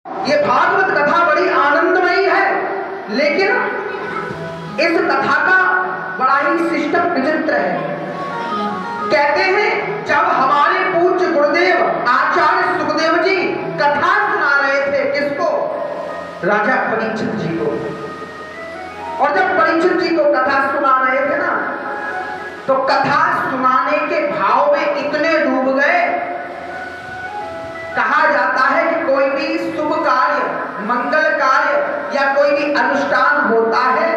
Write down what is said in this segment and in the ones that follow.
ये भागवत कथा बड़ी आनंदमयी है, लेकिन इस कथा का बड़ा ही सिस्टम विचित्र है। कहते हैं जब हमारे पूज्य गुरुदेव आचार्य सुखदेव जी कथा सुना रहे थे, किसको? राजा परीक्षित जी को। और जब परीक्षित जी को कथा सुना रहे थे ना, तो कथा सुनाने के भाव में इतने डूब गए। कहा जाता है कि कोई भी शुभ कार्य, मंगल कार्य या कोई भी अनुष्ठान होता है,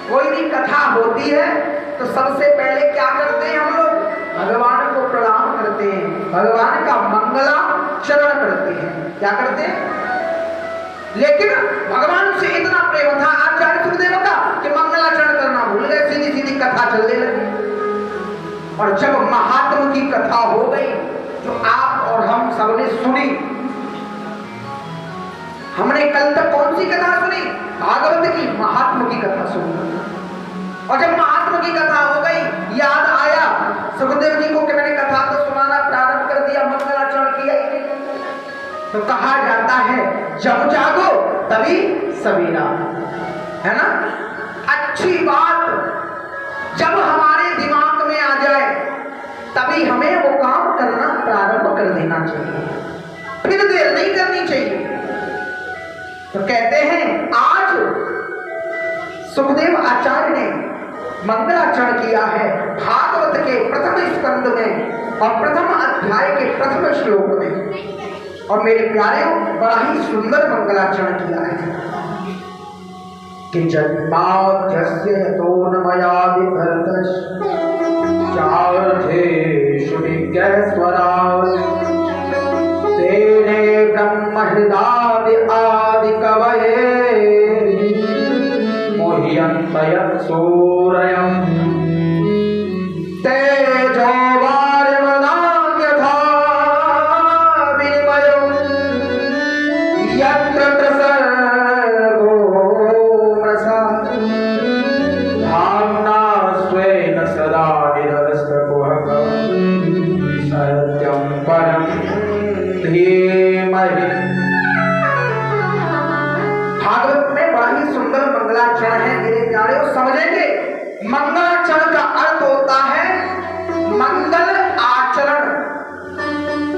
कोई भी कथा होती है, तो सबसे पहले क्या करते हैं हम लोग? भगवान को प्रणाम करते हैं, भगवान का मंगलाचरण करते हैं। क्या करते हैं? लेकिन भगवान से इतना प्रेम था आचार्य सुखदेव का कि मंगलाचरण करना भूल गए, सीधी सीधी कथा चलने लगी। और जब महात्मा की कथा हो गई, जो आप और हम सबने सुनी, हमने कल तक कौन सी कथा सुनी? भागवत की, महात्मा की कथा सुनी। और जब महात्मा की कथा हो गई, याद आया सुखदेव जी को कि मैंने कथा तो सुनाना प्रारंभ कर दिया, मंगलाचरण किया ही नहीं। तो कहा जाता है जब जागो तभी सवेरा, है ना? अच्छी बात जब हमारे दिमाग में आ जाए तभी हमें वो काम करना प्रारंभ कर देना चाहिए, फिर देर नहीं करनी चाहिए। तो कहते हैं आज सुखदेव आचार्य ने मंगलाचरण किया है भागवत के प्रथम स्कंद में और प्रथम अध्याय के प्रथम श्लोक में। और मेरे प्यारेओं, बड़ा ही सुंदर मंगलाचरण किया है कि जन्माद्यस्य यतोन्मयादितरतश्च चार्थेषु विज्ञस्वराट् तेने ब्रह्महृदादि आदि कवये मोह्यन्त यत्सूरयम् तेजो वारिमृदां यथा विनिमयो यत्र त्रिसर्गो मृषा धाम्ना स्वेन सदा निरस्तकुहकं सत्यं परं धीमहि। भागवत में बड़ा ही सुंदर मंगलाचरण है मेरे प्यारे। समझेंगे मंगलाचरण का अर्थ होता है मंगल आचरण,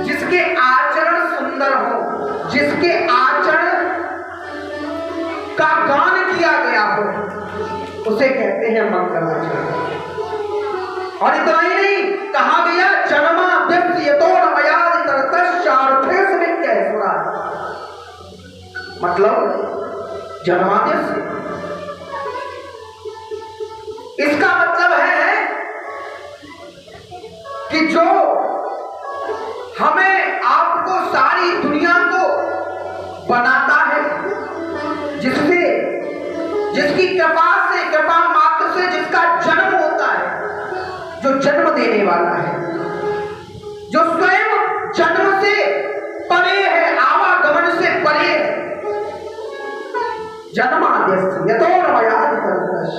जिसके आचरण सुंदर हो, जिसके आचरण का गान किया गया हो, उसे कहते हैं मंगलाचरण। और इतना ही नहीं, कहा गया जन्माद्यस्य यतोन्मयादितरतश्च चार्थेषु विज्ञस्वराट्, मतलब जन्माद्यस्य, इसका मतलब है कि जो हमें आपको सारी दुनिया को बनाता है, जिसकी कृपा से, कृपा मात्र से जिसका जन्म होता है, जो जन्म देने वाला है, जो स्वयं जन्म से परे है, आवागमन से परे है। जन्माद्यस्य यतोन्मयादितरतश्च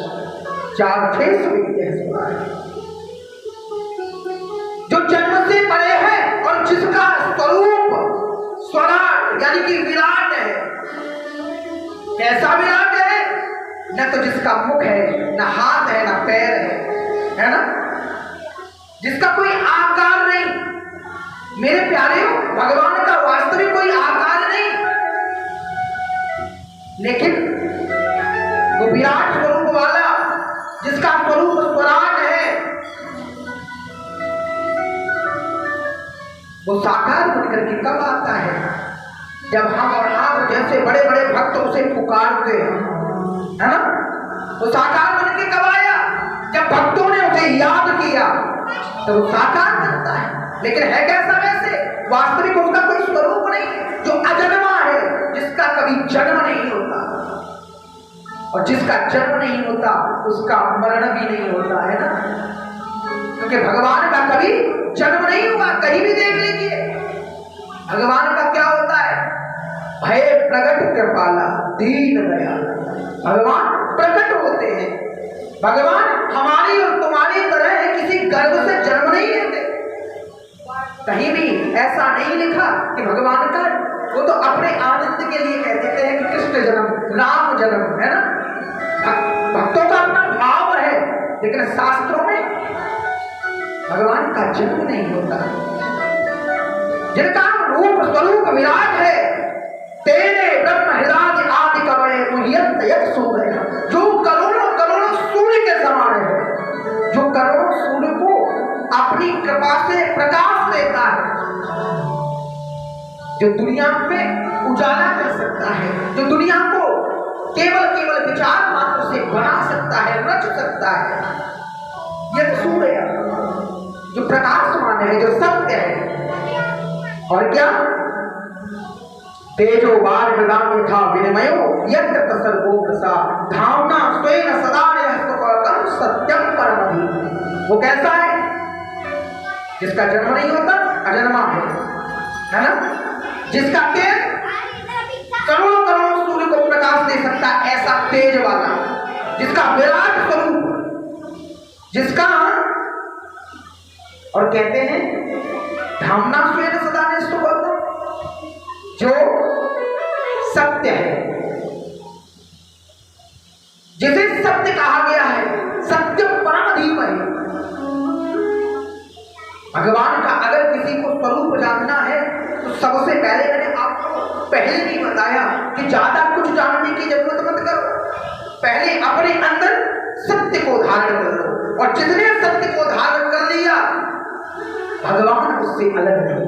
चार्थेषु विज्ञस्वराट्, जो जन्म से परे है और जिसका स्वरूप स्वराट यानी कि विराट है। कैसा विराट है? न तो जिसका मुख है, न हाथ है, न पैर है ना? जिसका कोई आकार नहीं। मेरे प्यारे, भगवान का वास्तविक कोई आकार नहीं, लेकिन वो विराट स्वरूप वाला, जिसका स्वरूप स्वराट है, वो साकार बनकर के कब आता है? जब हम और आप जैसे बड़े बड़े भक्त उसे पुकारते हैं, है ना? वो साकार बन के कब आया? जब भक्तों ने उसे याद किया तो वो साकार बनता है। लेकिन है कैसा? वैसे वास्तविक उसका कोई स्वरूप नहीं, जो अजन्मा है, जिसका कभी जन्म नहीं होता। और जिसका जन्म नहीं होता उसका मरण भी नहीं होता, है ना? क्योंकि भगवान का कभी जन्म नहीं हुआ। कहीं भी देख लीजिए, भगवान का क्या होता है? भय प्रकट कृपाला दीन दयाल। भगवान प्रकट होते हैं। भगवान हमारी और तुम्हारी तरह किसी गर्भ से जन्म नहीं लेते। कहीं भी ऐसा नहीं लिखा कि भगवान का, वो तो अपने आनंद लेकिन शास्त्रों में भगवान का जन्म नहीं होता। जिनका रूप स्वरूप विराट है, तेरे ब्रह्म हृदय आदि कवड़े मुह्यंत यत् सूर्य, जो करोड़ों करोड़ों सूर्य के समान है, जो करोड़ों सूर्य को अपनी कृपा से प्रकाश देता है, जो दुनिया में उजाला कर सकता है, जो दुनिया को केवल विचार मात्र से बना सकता है, रच सकता है, यह सूर्य जो प्रकाशमान है, जो सत्य है। और क्या तेजो वार मृगांग था विनिमयो यत्र सर्वो प्रसाद धावना स्वयं सदा निरस्तम सत्यम परमधि। वो कैसा है? जिसका जन्म नहीं होता, अजन्मा है ना? जिसका तेज करोड़ों करोड़ों सूर्य को प्रकाश दे सकता है, ऐसा तेज वाला, जिसका विराट स्वरूप, जिसका और कहते हैं धामना स्वयं सदा निरस्तम, जो सत्य है, जिसे सत्य कहा गया है, सत्य परम धीमहि। भगवान का अगर किसी को स्वरूप जानना है तो सबसे पहले मैंने आपको पहले भी बताया कि ज्यादा कुछ जानने की जरूरत मत करो, पहले अपने अंदर सत्य को धारण कर लो, और जितने सत्य को धारण कर लिया भगवान उससे अलग नहीं,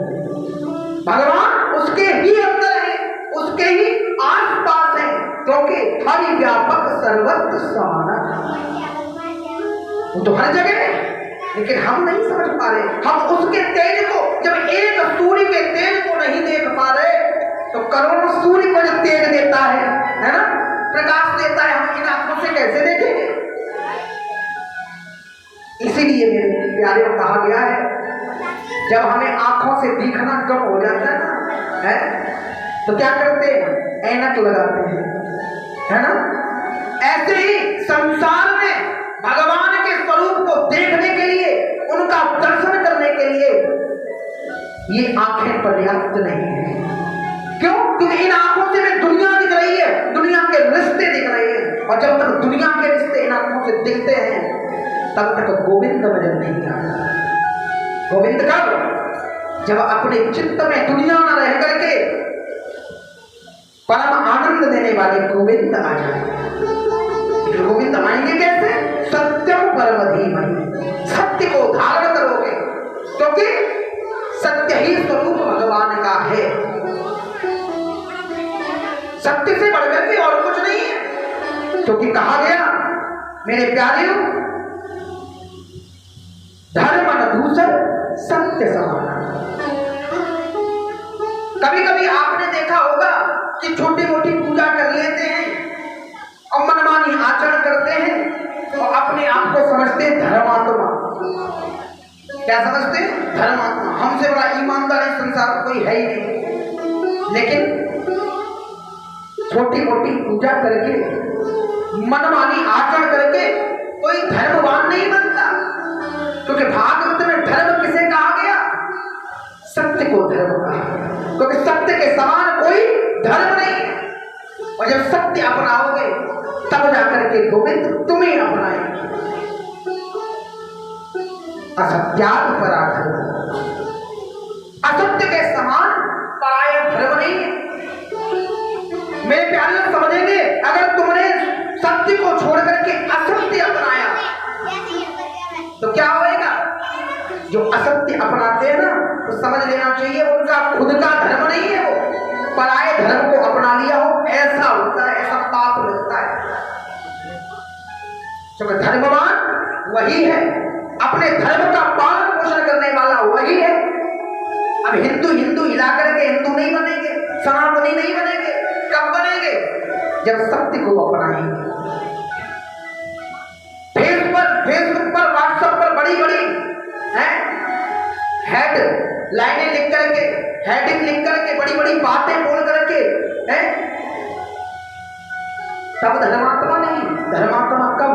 भगवान उसके ही अंदर है, उसके ही आस पास है, क्योंकि हरि व्यापक सर्वत्र समान, वो तो हर जगह है, लेकिन हम नहीं समझ पा रहे। हम उसके तेज को, जब एक सूर्य के तेज को नहीं देख पा रहे तो करोड़ों सूर्य को जो तेज देता है ना, प्रकाश देता है, हम इन आंखों से कैसे देखेंगे? इसीलिए मेरे प्यारे को कहा गया है, जब हमें आंखों से दिखना कम हो जाता है ना, तो क्या करते हैं? ऐनक लगाते हैं, है ना? ऐसे ही संसार में भगवान के स्वरूप को देखने के लिए, उनका दर्शन करने के लिए ये आंखें पर्याप्त नहीं है। क्यों? क्योंकि इन आंखों से में दुनिया दिख रही है, दुनिया के रिश्ते दिख रहे हैं, और जब तक दुनिया के रिश्ते इन आंखों से दिखते हैं तब तक गोविंद नजर नहीं आता। गोविंद कब? जब अपने चित्त में दुनिया न रह करके परम आनंद देने वाले गोविंद आ जाए। गोविंद आएंगे कैसे? सत्यम परम धीमहि, सत्य को धारण करोगे, क्योंकि सत्य ही स्वरूप भगवान का है, सत्य से बढ़कर के और कुछ नहीं है। क्योंकि कहा गया मेरे प्यारियों, धर्म न दूसर सत्य समान। कभी कभी आपने देखा होगा कि छोटी मोटी पूजा कर लेते हैं और मनमानी आचरण करते हैं और अपने आप को समझते धर्मात्मा। क्या समझते? धर्मात्मा। हमसे बड़ा ईमानदार इस संसार में कोई है ही नहीं। लेकिन छोटी मोटी पूजा करके, मनमानी आचरण करके कोई धर्मवान नहीं बनता, क्योंकि भागवत में धर्म किसे कहा गया? सत्य को धर्म कहा गया, क्योंकि सत्य के समान कोई धर्म नहीं है। और जब सत्य अपनाओगे तब जाकर के गोविंद तुम्हें अपनाएंगे। असत्याग पराधर्म, असत्य के समान पराया धर्म नहीं है। मेरे प्यारे लोग समझेंगे, अगर तुमने सत्य को छोड़ करके असत्य अपनाया तो क्या होएगा? जो असत्य अपनाते हैं ना, तो समझ लेना चाहिए उनका खुद का धर्म नहीं है, वो पराये धर्म को अपना लिया हो, ऐसा होता है, ऐसा पाप लगता है। क्योंकि धर्मवान वही है, अपने धर्म का पालन पोषण करने वाला वही है। अब हिंदू हिंदू हिला करके हिंदू नहीं बनेंगे, सनातनी नहीं बनेंगे। कब बनेंगे? जब सत्य को अपनाएंगे। फेसबुक पर, व्हाट्सएप पर बड़ी बड़ी हेड लाइनें लिख करके, हेडिंग लिख करके, बड़ी बड़ी बातें बोल करके तब धर्मात्मा नहीं। धर्मात्मा कब?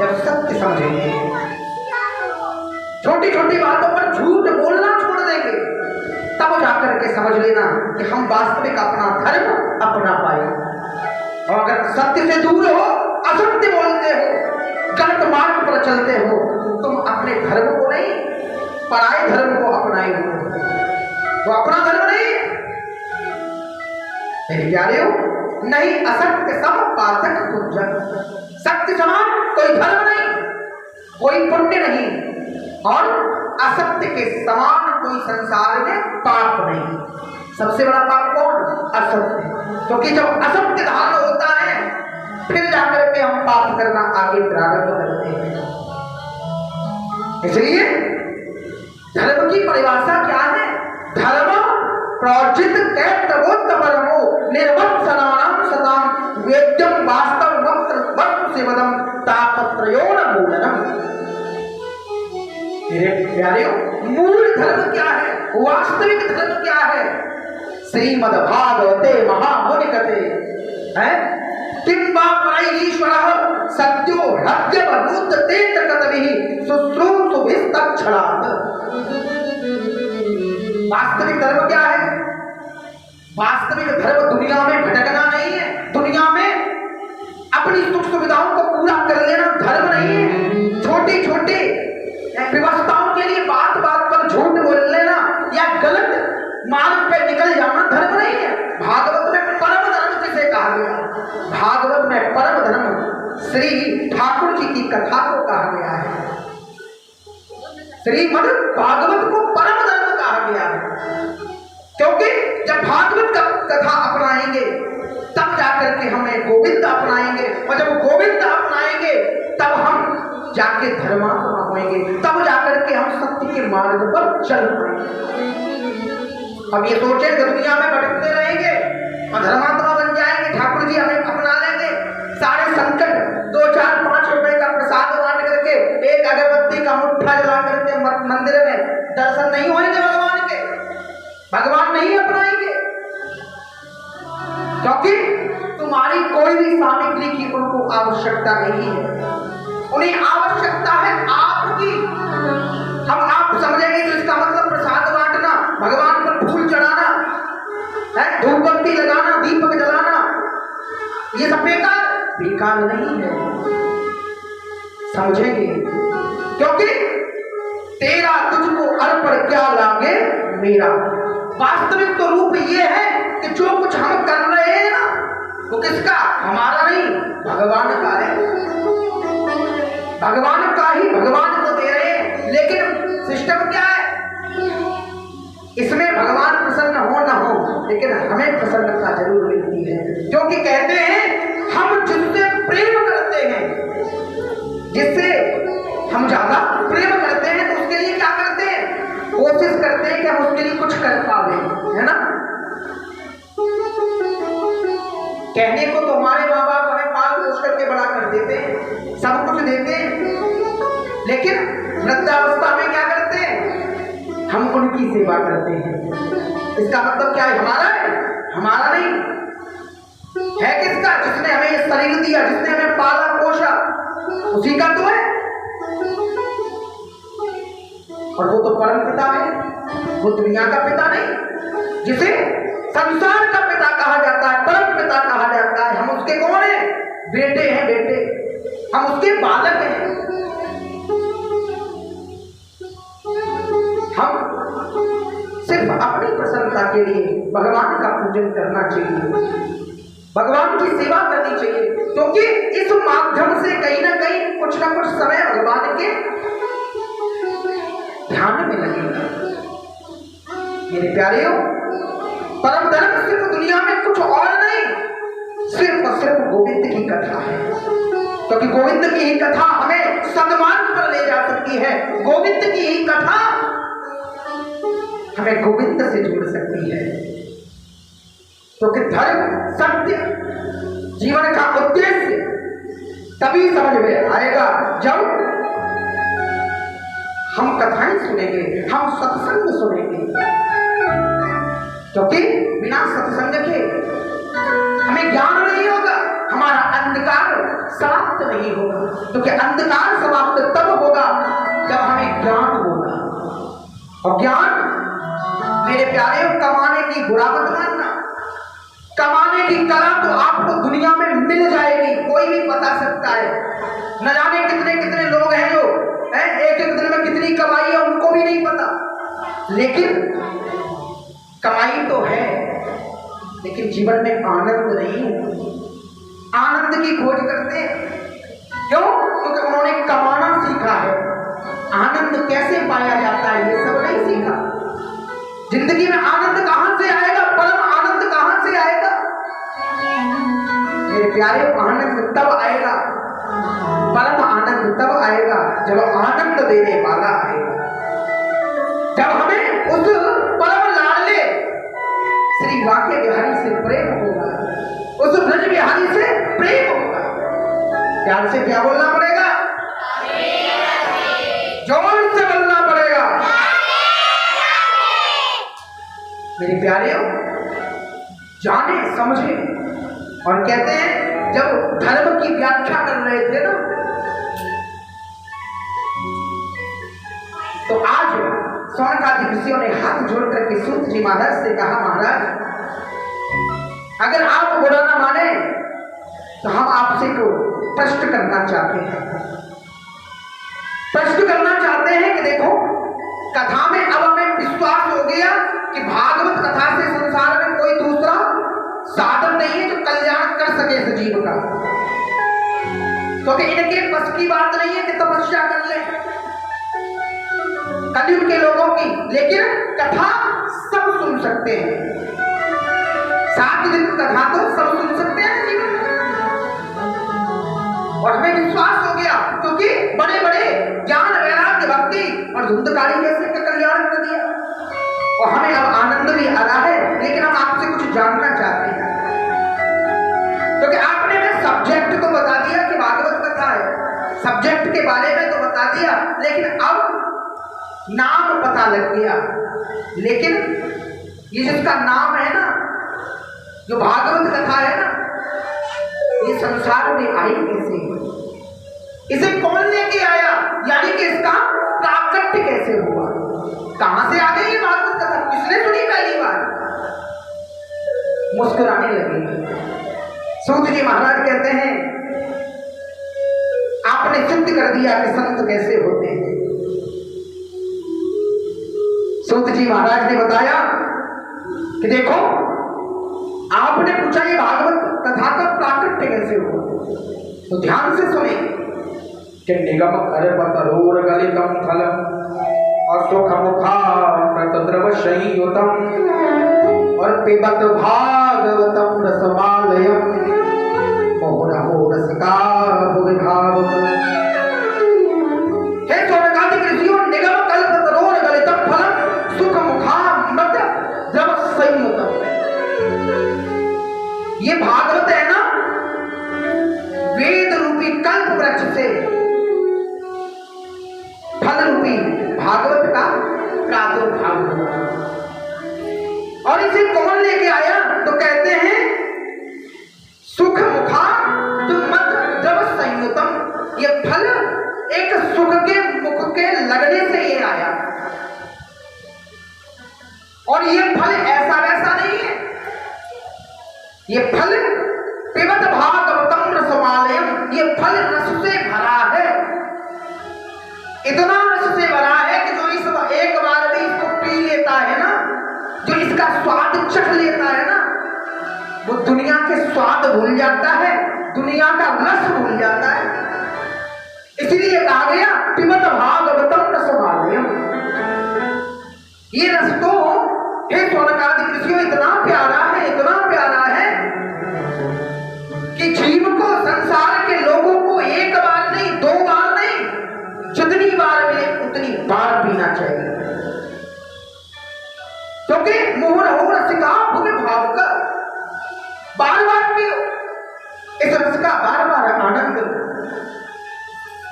जब सत्य समझेंगे। छोटी छोटी बातों पर झूठ बोलना छोड़ देंगे, तब जाकर के समझ लेना कि हम वास्तविक अपना धर्म अपना पाए। और अगर सत्य से दूर हो, असत्य बोलते हो, गलत मार्ग पर पर चलते हो तुम अपने धर्म को नहीं पराये धर्म को अपनाए हो, वो अपना धर्म नहीं है। मेरे प्यारे हो, नहीं असत्य सब पातक पूजन, सत्य समान कोई धर्म नहीं, कोई पुण्य नहीं, और असत्य के समान कोई संसार में पाप नहीं। सबसे बड़ा पाप कौन? असत्य। क्योंकि जब असत्य धारण होता है फिर जाकर के हम पाप करना आगे प्रारंभ करते हैं। इसलिए धर्म की परिभाषा क्या है? धर्म प्रोजित कैतवोत्तपरमो निर्वत्सनानां सतां वेद्यं वास्तव वस्तु सेवदं तापत्रयोन मूलनम। मेरे प्यारेओ, मूल धर्म क्या है? वास्तविक धर्म क्या है? श्रीमद्भागवते महामुनिकते है किं वा परैरीश्वरः सत्यो ह्यद्यवभूत तेत्र कतभिः शुश्रूषुभिस्तच्छलात्। वास्तविक धर्म क्या है? वास्तविक धर्म दुनिया में भटकना नहीं है, दुनिया में अपनी सुख सुविधाओं को पूरा कर लेना धर्म नहीं है। छोटी छोटी व्यवस्थाओं के लिए बात बात पर झूठ बोल लेना या गलत मार्ग पे निकल जाना धर्म नहीं है। भागवत में परम धर्म किसे कहा गया? भागवत में परम धर्म श्री ठाकुर जी की कथा को कहा गया है। श्रीमद् भागवत को परम धर्म कहा गया है, क्योंकि जब भागवत का कथा अपनाएंगे तब जाकर के हमें गोविंद अपनाएंगे, और जब गोविंद अपनाएंगे तब हम जाके धर्मात्मा होंगे, तब जाकर के हम सत्य के मार्ग पर चल पाएंगे। अब ये सोचे दुनिया में भटकते रहेंगे और धर्मात्मा बन जाएंगे, ठाकुर जी हमें अपना लेंगे, सारे संकट 2, 4, 5 रुपए का प्रसाद बांट करके एक अगरबत्ती का मुट्ठा जला करके मंदिर में दर्शन नहीं होंगे भगवान के, भगवान नहीं अपनाएंगे, क्योंकि तुम्हारी कोई भी सामग्री की उनको आवश्यकता नहीं है। उन्हें आवश्यकता है आपकी। हम आप समझेंगे तो इसका मतलब प्रसाद बांटना, भगवान पर फूल चढ़ाना, धूपबत्ती लगाना, दीपक जलाना, ये सब बेकार नहीं है। समझेंगे, क्योंकि तेरा तुझको अर्पण क्या लागे मेरा। वास्तविक तो रूप ये है कि जो कुछ हम कर रहे हैं ना वो किसका? हमारा नहीं, भगवान का है। भगवान का ही भगवान को दे रहे हैं। लेकिन सिस्टम क्या है? इसमें भगवान प्रसन्न हो ना हो, लेकिन हमें प्रसन्नता जरूर मिलती है, क्योंकि कहते हैं हम जिससे प्रेम करते हैं, जिससे हम ज्यादा प्रेम करते हैं तो उसके लिए क्या करते हैं? कोशिश करते हैं कि हम उसके लिए कुछ कर पावे, है ना। कहने को तो हमारे माँ बाप हमें पाल पोस करके बड़ा कर देते हैं, सब कुछ देते हैं, लेकिन वृद्धावस्था में क्या करते हैं? हम उनकी सेवा करते हैं। इसका मतलब क्या है? हमारा है? हमारा नहीं है। किसका? जिसने हमें ये शरीर दिया, जिसने हमें पाला पोषा, उसी का तो है। और वो तो परम पिता है, वो दुनिया का पिता नहीं, जिसे संसार का पिता कहा जाता है, परम पिता कहा जाता है। हम उसके कौन हैं? बेटे हैं, बेटे, हम उसके बालक हैं। हम सिर्फ अपनी प्रसन्नता के लिए भगवान का पूजन करना चाहिए, भगवान की सेवा करनी चाहिए, क्योंकि इस माध्यम से कहीं ना कहीं कुछ ना कुछ समय भगवान के ध्यान में लगेगा। मेरे प्यारेओ, परम धर्म सिर्फ दुनिया में कुछ और नहीं, सिर्फ और सिर्फ गोविंद की कथा है, क्योंकि गोविंद की ही कथा हमें सन्मार्ग पर ले जा सकती है। गोविंद की ही कथा हमें गोविंद से जोड़ सकती है, क्योंकि धर्म सत्य जीवन का उद्देश्य तभी समझ में आएगा जब हम कथाएं सुनेंगे, हम सत्संग सुनेंगे, क्योंकि बिना सत्संग के हमें ज्ञान नहीं होगा, हमारा अंधकार समाप्त नहीं होगा, क्योंकि अंधकार समाप्त तब होगा जब हमें ज्ञान होगा। और ज्ञान मेरे प्यारे कमाने की बुरा मत मानना, कमाने की कला तो आपको दुनिया में मिल जाएगी, कोई भी बता सकता है। न जाने कितने कितने लोग हैं जो लेकिन कमाई तो है, लेकिन जीवन में आनंद नहीं। आनंद की खोज करते हैं, क्यों? क्योंकि उन्होंने कमाना सीखा है, आनंद कैसे पाया जाता है ये सब नहीं सीखा। जिंदगी में आनंद कहां से आएगा, परम आनंद कहां से आएगा? मेरे प्यारे, आनंद तब आएगा, परम आनंद तब आएगा जब आनंद देने वाला आएगा, जब हमें उस परम लाडले श्री वाक्य बिहारी से प्रेम होगा, उस ब्रज बिहारी से प्रेम होगा। प्यार से क्या बोलना पड़ेगा? जोर से बोलना पड़ेगा। मेरे प्यारे, जाने समझे। और कहते हैं जब धर्म की व्याख्या कर रहे थे ना, तो आज सौनकादि ऋषियों ने हाथ जोड़ करके सूत जी महाराज से कहा, महाराज अगर आप बुरा ना माने तो हम आपसे को प्रश्न करना चाहते हैं। प्रश्न करना चाहते हैं कि देखो, कथा में अब हमें विश्वास हो गया कि भागवत कथा से संसार में कोई दूसरा साधन नहीं है जो कल्याण कर सके इस जीव का, क्योंकि इनके बस की बात नहीं है कि तपस्या कर ले कलयुग के लोगों की, लेकिन कथा सब सुन सकते हैं। 7 दिन कथा तो सब सुन सकते हैं जीवन में। और हमें विश्वास हो गया क्योंकि बड़े बड़े ज्ञान वैराग्य भक्ति और धुंधकारी जैसे का कल्याण कर दिया, और हमें अब आनंद भी आ रहा है। लेकिन हम आपसे कुछ जानना चाहते हैं, क्योंकि आपने हमें सब्जेक्ट तो बता दिया कि भागवत कथा है, सब्जेक्ट के बारे में तो बता दिया, लेकिन अब नाम पता लग गया। लेकिन ये जिसका नाम है ना, जो भागवत कथा है ना, ये संसार में आई कैसे, इसे कौन लेके आया, यानी कि इसका प्राकट्य कैसे हुआ, कहां से आ गई ये भागवत कथा, किसने सुनी पहली बार? मुस्कुराने लगे। सूत जी महाराज कहते हैं, आपने सिद्ध कर दिया कि संत कैसे होते हैं। सूत जी महाराज ने बताया कि देखो, आपने पूछा ये भागवत कथा का प्राकट्य कैसे हुआ, तो ध्यान से सुने कि निगम करपतरोर गलितम फलम असुख मुखा प्रतद्रव संयुतम और पिबत भागवतम रसमालयम मोहनहो रसिका भुविभावतम। हे सौनकादि ऋषियों, निगम कल्पतरोर गलितम फलम सुख मुखा मत द्रव संयुतम। ये भागवत है ना, वेद रूपी कल्प वृक्ष से फल रूपी भागवत का प्रादुर्भाव हुआ। और इसे कौन लेके आया, तो कहते हैं सुख मुखा मत द्रव संयुतम। ये फल एक सुख के मुख के लगने से ये आया, और ये फल ऐसा वैसा नहीं है, ये फल पिबत भागवतम रसमालयम, ये फल रस से भरा है, इतना रस से भरा है कि जो इस एक बार भी इसको पी लेता है ना, जो इसका स्वाद चख लेता है ना, वो दुनिया के स्वाद भूल जाता है, दुनिया का रस भूल जाता है। इसीलिए कहा गया पिबत भागवतम रसमालयम। ये रस तो हे सौनकादि ऋषियों इतना प्यारा है, इतना प्यारा है कि जीव को, संसार के लोगों को एक बार नहीं, 2 बार नहीं, जितनी बार मिले उतनी बार पीना चाहिए, क्योंकि मोहन रसिका भुविभाव का बार बार पियो, इस रस का बार बार आनंद लो।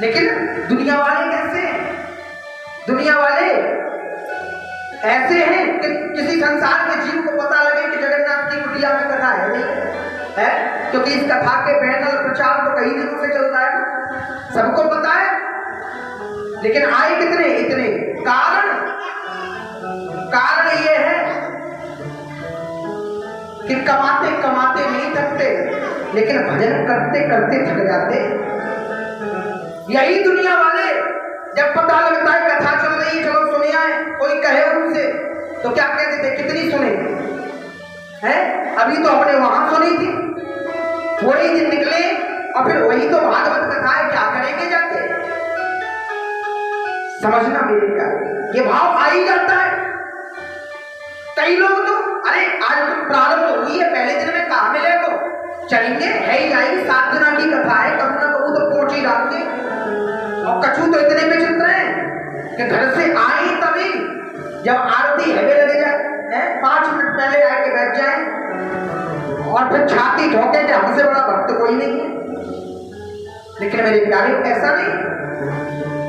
लेकिन दुनिया वाले कैसे हैं? दुनिया वाले ऐसे हैं कि किसी संसार के जीव को पता लगे कि जगन्नाथ की कुटिया में कथा है, नहीं है, क्योंकि इस कथा के बैनर प्रचार तो कई दिनों से चलता है, सबको पता है, लेकिन आए कितने? इतने। कारण ये है कि कमाते कमाते नहीं थकते, लेकिन भजन करते करते थक जाते। यही दुनिया वाले जब पता लगता है कथा चल रही है, चलो सुने आए, कोई कहे उनसे तो क्या कहते थे, कितनी सुने हैं, अभी तो हमने वहां सुनी थी, थोड़ी दिन निकले और फिर वही तो भागवत कथा है, क्या करेंगे जाके। समझना मेरे प्यारे, ये भाव आ ही जाता है। कई लोग तो अरे आज तो प्रारंभ हुई है, पहले दिन में कहा मिले तो चलेंगे, है ही आई 7 दिना की कथा है, कभी ना कभी तो पहुंच ही डालते। और कछू तो इतने विचित्र हैं कि घर से आए तभी जब आरती हवे लगे जाए 5 मिनट पहले आके बैठ जाए और फिर छाती ठोके कि हमसे बड़ा भक्त कोई नहीं है। लेकिन मेरे प्यारे ऐसा नहीं,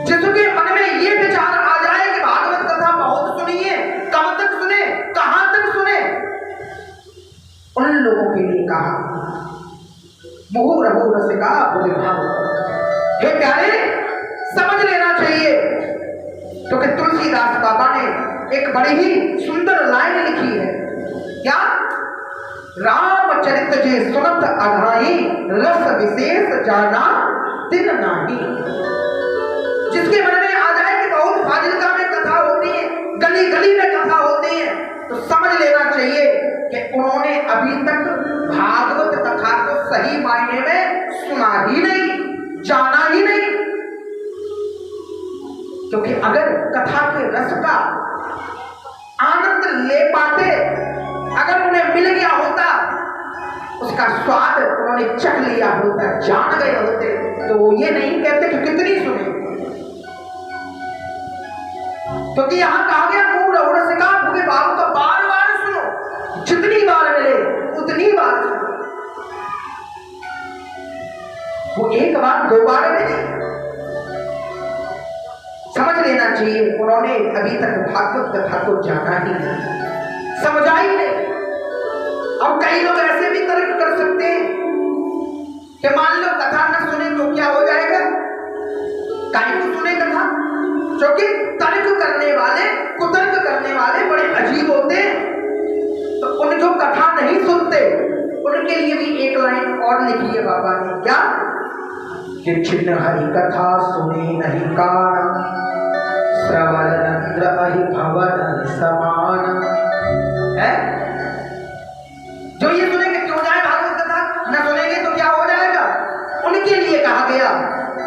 जिसके मन में ये विचार आ जाए कि भागवत कथा बहुत सुनी है, कब तक सुने, कहां तक सुने, उन लोगों के लिए कहा मुहु रहो रसिका भुवि भाव। हे प्यारे समझ लेना चाहिए, क्योंकि तुलसीदास बाबा ने एक बड़ी ही सुंदर लाइन लिखी है, क्या, रामचरित जे सुनत अघाई रस विशेष जाना दिन नाही। जिसके मन में आ जाए कि बहुत फाजिलका में कथा होती है, गली गली में कथा होती है, तो समझ लेना चाहिए कि उन्होंने अभी तक भागवत कथा को सही मायने में सुना ही नहीं, जाना ही नहीं। क्योंकि अगर कथा के रस का आनंद ले पाते, अगर उन्हें मिल गया होता, उसका स्वाद उन्होंने चख लिया होता, जान गए होते, तो वो ये नहीं कहते कि कितनी सुने। क्योंकि यहां कहा गया मुंह रहो रसिका भुवि भाव, तो बार बार सुनो, जितनी बार मिले उतनी बार सुनो, वो एक बार 2 बार में नहीं। समझ लेना चाहिए उन्होंने अभी तक भागवत कथा को जाना ही नहीं, समझा ही नहीं। अब कई लोग ऐसे भी तर्क कर सकते हैं कि मान लो कथा न सुने तो क्या हो जाएगा, काहे को सुने कथा, क्योंकि तर्क करने वाले, कुतर्क करने वाले बड़े अजीब होते हैं। तो उन जो कथा नहीं सुनते उनके लिए भी एक लाइन और लिखी है बाबा ने, क्या कि छिन्न हरि कथा सुने नहीं कान, श्रवण नंद्र अहि भवन समान। है जो ये सुनेंगे क्यों जाए भागवत कथा, न सुनेंगे तो क्या हो जाएगा, उनके लिए कहा गया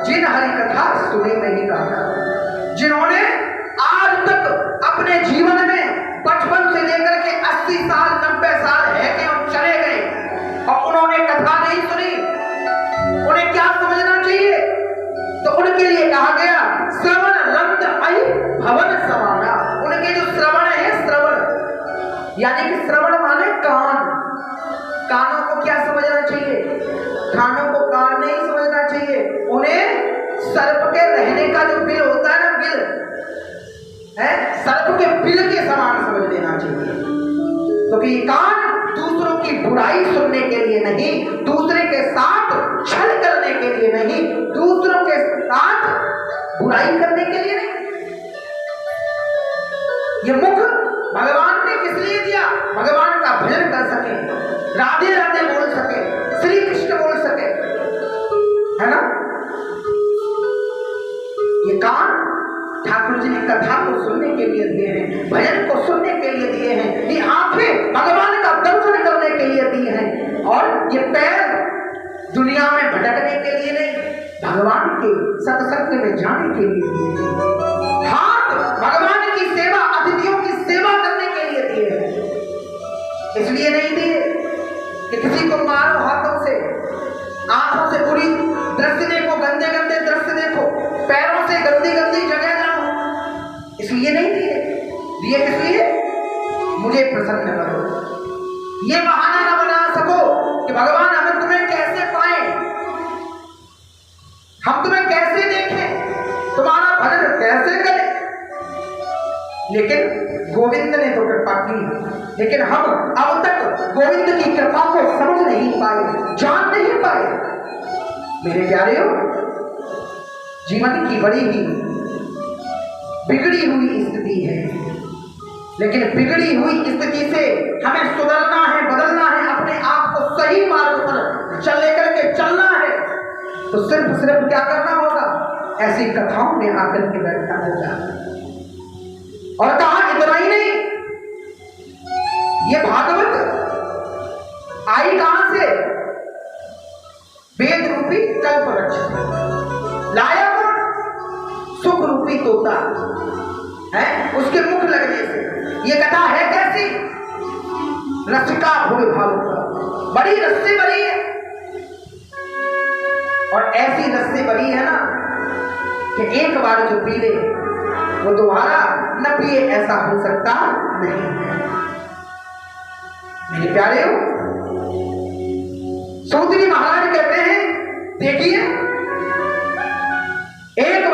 जिन हरि कथा सुने नहीं कान, जिन्होंने आज तक अपने जीवन में बचपन से लेकर के 80 साल 90 साल है कि हम चले गए और उन्होंने कथा नहीं सुनी, उन्हें क्या समझना चाहिए, तो उनके लिए कहा गया श्रवण रंत अहि भवन समाना। उनके जो श्रवण है, श्रवण यानी कि श्रवण माने कान, कानों को क्या समझना चाहिए, कानों को कान नहीं समझना चाहिए, उन्हें सर्प के रहने का जो बिल होता है ना, बिल है, सर्प के बिल के समान समझ लेना चाहिए। क्योंकि कान दूसरों की बुराई सुनने के लिए नहीं, दूसरे के साथ छल करने के लिए नहीं, दूसरों के साथ बुराई करने के लिए नहीं। ये मुख भगवान ने किस लिए दिया, भगवान का भजन कर सके, राधे राधे बोल सके, श्री कृष्ण बोल सके, है ना। ये कान ठाकुर जी ने कथा को सुनने के लिए दिए हैं, भजन को सुनने के लिए दिए हैं, ये आंखें भगवान का दर्शन करने के लिए दी हैं, और ये पैर दुनिया में भटकने के लिए नहीं, भगवान के सत्संग में जाने के लिए दिए हैं। हाथ भगवान की सेवा, अतिथियों की सेवा करने के लिए दिए हैं। इसलिए नहीं दिए कि किसी को मारो हाथों से, आंखों से बुरी दृश्य देखो, गंदे गंदे दृश्य देखो, पैरों से गंदी गंदी जगह जाओ, इसलिए नहीं दिए किस लिए, मुझे प्रसन्न करो। ये बहाना न बना सको कि भगवान हमें तुम्हें कैसे पाए, हम तुम्हें कैसे देखें, तुम्हारा भजन कैसे करें। लेकिन गोविंद ने तो कृपा की, लेकिन हम अब तक गोविंद की कृपा को समझ नहीं पाए, जान नहीं पाए। मेरे प्यारेओ, जीवन की बड़ी ही बिगड़ी हुई स्थिति है, लेकिन बिगड़ी हुई स्थिति से हमें सुधरना है, बदलना है, अपने आप को सही मार्ग पर चल लेकर के चलना है। तो सिर्फ क्या करना होगा, ऐसी कथाओं में आकर के बैठा होगा। और कहा इतना ही नहीं, ये भागवत आई कहां से? वेद रूपी कल्प वृक्ष से। लाया कौन? सुख रूपी तोता है, उसके मुख लगने से। ये कथा है कैसी? रसिका भोले भावुक, बड़ी रस्से भरी है। और ऐसी रस्से भरी है ना कि एक बार जो पी ले वो दोबारा न पिए, ऐसा हो सकता नहीं है। मेरे प्यारे हो, सूत जी महाराज कहते हैं, देखिए एक